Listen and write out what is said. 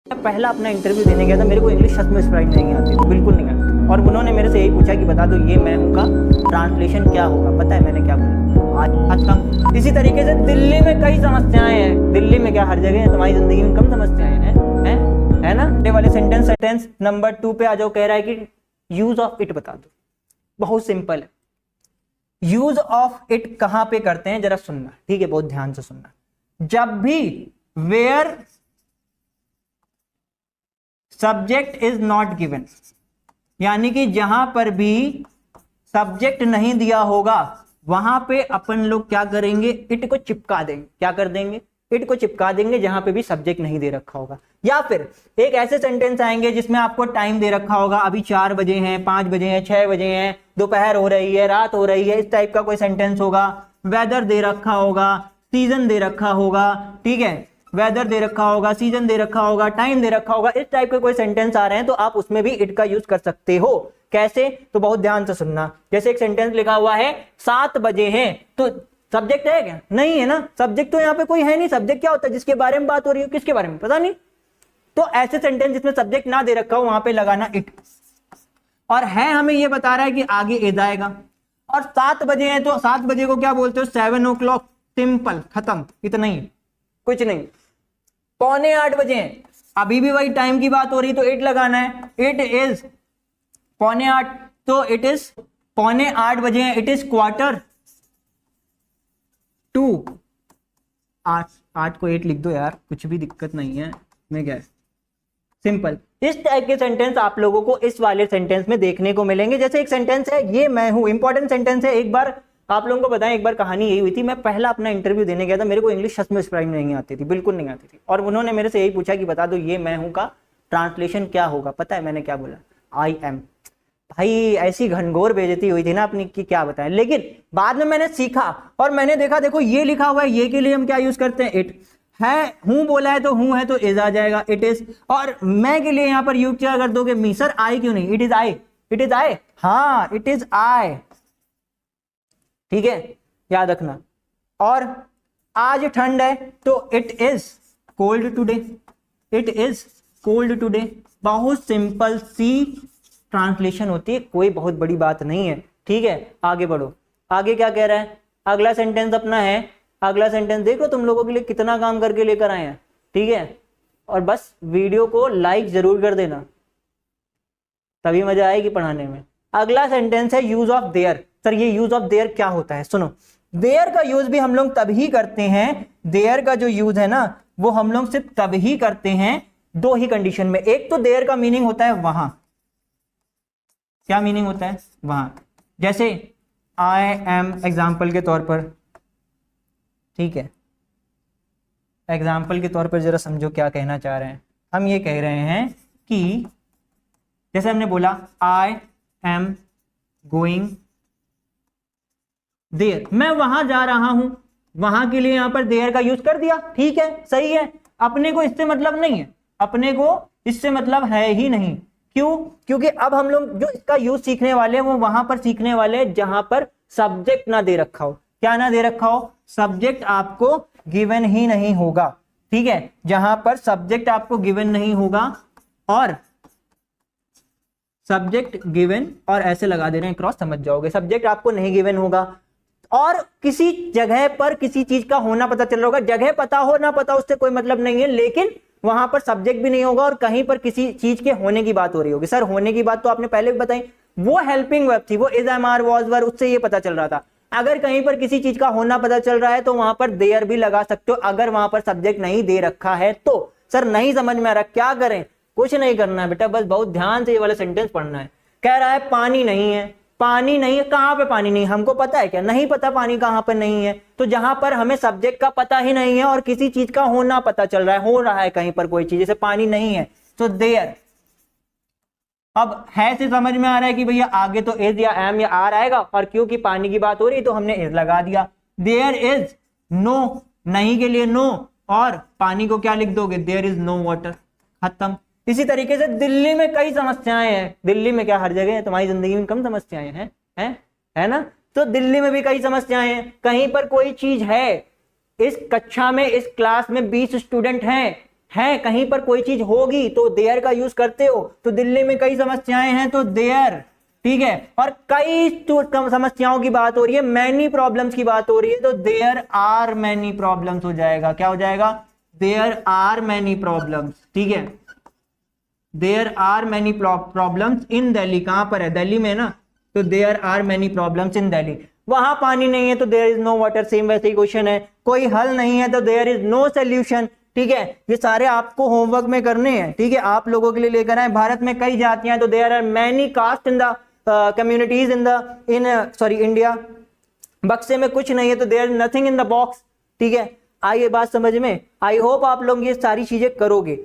मैं पहला अपना इंटरव्यू देने गया था, मेरे को इंग्लिश सच में स्प्राइट नहीं आती थी, बिल्कुल नहीं आती थी। और उन्होंने मेरे से यही पूछा कि बता दो ये मैं हूँ का ट्रांसलेशन क्या होगा। पता है मैंने क्या बोला? आज खत्म। इसी तरीके से दिल्ली में कई समस्याएं हैं। दिल्ली में क्या हर जगह है? तुम्हारी जिंदगी में कम समस्याएं हैं, है ना? ये वाले सेंटेंस नंबर 2 पे आ जाओ। कह रहा है कि यूज ऑफ इट बता दो। बहुत सिंपल है। यूज ऑफ इट कहां पे करते हैं जरा सुनना, ठीक है? बहुत ध्यान से सुनना। जब भी where subject is not given, यानी कि जहां पर भी सब्जेक्ट नहीं दिया होगा वहां पे अपन लोग क्या करेंगे? इट को चिपका देंगे। क्या कर देंगे? इट को चिपका देंगे जहां पे भी सब्जेक्ट नहीं दे रखा होगा। या फिर एक ऐसे सेंटेंस आएंगे जिसमें आपको टाइम दे रखा होगा, अभी 4 बजे हैं, 5 बजे हैं, 6 बजे हैं, दोपहर हो रही है, रात हो रही है, इस टाइप का कोई सेंटेंस होगा। वेदर दे रखा होगा, सीजन दे रखा होगा, ठीक है? वेदर दे रखा होगा, सीजन दे रखा होगा, टाइम दे रखा होगा, इस टाइप के कोई सेंटेंस आ रहे हैं तो आप उसमें भी इट का यूज कर सकते हो। कैसे? तो बहुत ध्यान से सुनना। जैसे एक सेंटेंस लिखा हुआ है 7 बजे हैं, तो सब्जेक्ट है क्या? नहीं है ना। सब्जेक्ट तो यहाँ पे कोई है नहीं। सब्जेक्ट क्या होता है? जिसके बारे में बात हो रही है, किसके बारे में पता नहीं। तो ऐसे सेंटेंस जिसमें सब्जेक्ट ना दे रखा हो वहां पे लगाना इट। और है हमें ये बता रहा है कि आगे इज आएगा। और 7 बजे हैं तो 7 बजे को क्या बोलते हो? 7 o'clock। सिंपल, खत्म, इतना ही, कुछ नहीं। 7:45 बजे हैं, अभी भी वही टाइम की बात हो रही तो इट लगाना है। इट इज 7:45, तो इट इज 7:45 बजे हैं। It is 7:45। 8 को 8 लिख दो यार, कुछ भी दिक्कत नहीं है। मैं क्या है, सिंपल। इस टाइप के सेंटेंस आप लोगों को इस वाले सेंटेंस में देखने को मिलेंगे। जैसे एक सेंटेंस है ये मैं हूं, इंपॉर्टेंट सेंटेंस है। एक बार आप लोगों को बताएं, एक बार कहानी यही हुई थी। मैं पहला अपना इंटरव्यू देने गया था, मेरे को इंग्लिश सच में स्प्राइट नहीं आती थी, बिल्कुल नहीं आती थी। और उन्होंने मेरे से यही पूछा कि बता दो ये मैं हूं का ट्रांसलेशन क्या होगा। पता है मैंने क्या बोला? I am. भाई ऐसी घनघोर बेइज्जती हुई थी ना अपनी कि क्या बताएं। लेकिन बाद में मैंने सीखा और मैंने देखा, देखो ये लिखा हुआ है, ये के लिए हम क्या यूज करते हैं? इट। है हूं बोला है तो हूं है तो इज आ जाएगा, इट इज। और मैं के लिए यहां पर यूज क्या कर दोगे? मी। सर आई क्यों नहीं? It is I. It is I, हाँ इट इज आई, ठीक है, याद रखना। और आज ठंड है तो it is cold today. It is cold today. बहुत सिंपल सी ट्रांसलेशन होती है, कोई बहुत बड़ी बात नहीं है, ठीक है? आगे बढ़ो। आगे क्या कह रहा है? अगला सेंटेंस अपना है, अगला सेंटेंस देखो तुम लोगों के लिए कितना काम करके लेकर आए हैं, ठीक है? और बस वीडियो को लाइक जरूर कर देना, तभी मजा आएगी पढ़ाने में। अगला सेंटेंस है यूज ऑफ देयर। सर ये यूज ऑफ देयर क्या होता है? सुनो, देयर का यूज भी हम लोग तभी करते हैं, देयर का जो यूज है ना वो हम लोग सिर्फ तभी करते हैं 2 ही कंडीशन में। एक तो देयर का मीनिंग होता है वहां। क्या मीनिंग होता है? वहां। जैसे आई एम, एग्जाम्पल के तौर पर, ठीक है? एग्जाम्पल के तौर पर जरा समझो क्या कहना चाह रहे हैं। हम ये कह रहे हैं कि जैसे हमने बोला आई एम गोइंग देयर, मैं वहां जा रहा हूं, वहां के लिए यहां पर देयर का यूज कर दिया, ठीक है, सही है। अपने को इससे मतलब नहीं है, अपने को इससे मतलब है ही नहीं। क्यों? क्योंकि अब हम लोग जो इसका यूज सीखने वाले हैं वो वहां पर सीखने वाले हैं जहां पर सब्जेक्ट ना दे रखा हो। क्या ना दे रखा हो? सब्जेक्ट आपको गिवन ही नहीं होगा, ठीक है? जहां पर सब्जेक्ट आपको गिवन नहीं होगा और सब्जेक्ट गिवन, और ऐसे लगा दे रहे हैं क्रॉस, समझ जाओगे। सब्जेक्ट आपको नहीं गिवन होगा और किसी जगह पर किसी चीज का होना पता चल रहा होगा। जगह पता हो ना पता उससे कोई मतलब नहीं है, लेकिन वहां पर सब्जेक्ट भी नहीं होगा और कहीं पर किसी चीज के होने की बात हो रही होगी। सर होने की बात तो आपने पहले भी बताई, वो हेल्पिंग वर्ब थी, वो इज, एम, आर, वाज, वर, उससे ये पता चल रहा था। अगर कहीं पर किसी चीज का होना पता चल रहा है तो वहां पर देयर भी लगा सकते हो, अगर वहां पर सब्जेक्ट नहीं दे रखा है तो। सर नहीं समझ में आ रहा, क्या करें? कुछ नहीं करना है बेटा, बस बहुत ध्यान से ये वाला सेंटेंस पढ़ना है। कह रहा है पानी नहीं है। पानी नहीं है, कहां पे पानी नहीं? हमको पता है क्या? नहीं पता पानी कहां पर नहीं है। तो जहां पर हमें सब्जेक्ट का पता ही नहीं है और किसी चीज का होना पता चल रहा है, हो रहा है कहीं पर कोई चीज, जैसे पानी नहीं है तो देयर। अब है से समझ में आ रहा है कि भैया आगे तो इज या एम या आर आएगा, और क्योंकि पानी की बात हो रही तो हमने इज लगा दिया। देयर इज नो, नहीं के लिए नो, और पानी को क्या लिख दोगे? देयर इज नो वाटर, खत्म। इसी तरीके से दिल्ली में कई समस्याएं हैं। दिल्ली में क्या हर जगह है? तुम्हारी जिंदगी में कम समस्याएं हैं, है ना? तो दिल्ली में भी कई समस्याएं हैं। कहीं पर कोई चीज है, इस कक्षा में, इस क्लास में 20 स्टूडेंट हैं, है, कहीं पर कोई चीज होगी तो देयर का यूज करते हो। तो दिल्ली में कई समस्याएं हैं तो देयर, ठीक है, और कई समस्याओं की बात हो रही है, मैनी प्रॉब्लम्स की बात हो रही है, तो देयर आर मैनी प्रॉब्लम्स हो जाएगा। क्या हो जाएगा? देयर आर मैनी प्रॉब्लम्स, ठीक है, there are many problems in Delhi. कहां पर है? दिल्ली में ना, तो there are many problems in Delhi. वहां पानी नहीं है तो there is no water, same वैसे ही क्वेश्चन है। कोई हल नहीं है तो देयर इज नो सोल्यूशन, ठीक है। ये सारे आपको होमवर्क में करने हैं, ठीक है, आप लोगों के लिए लेकर आए। भारत में कई जातियां हैं तो there are many caste in the communities in India. बक्से में कुछ नहीं है तो there is nothing in the box, ठीक है। आइए बात समझ में, आई होप आप लोग ये सारी चीजें करोगे।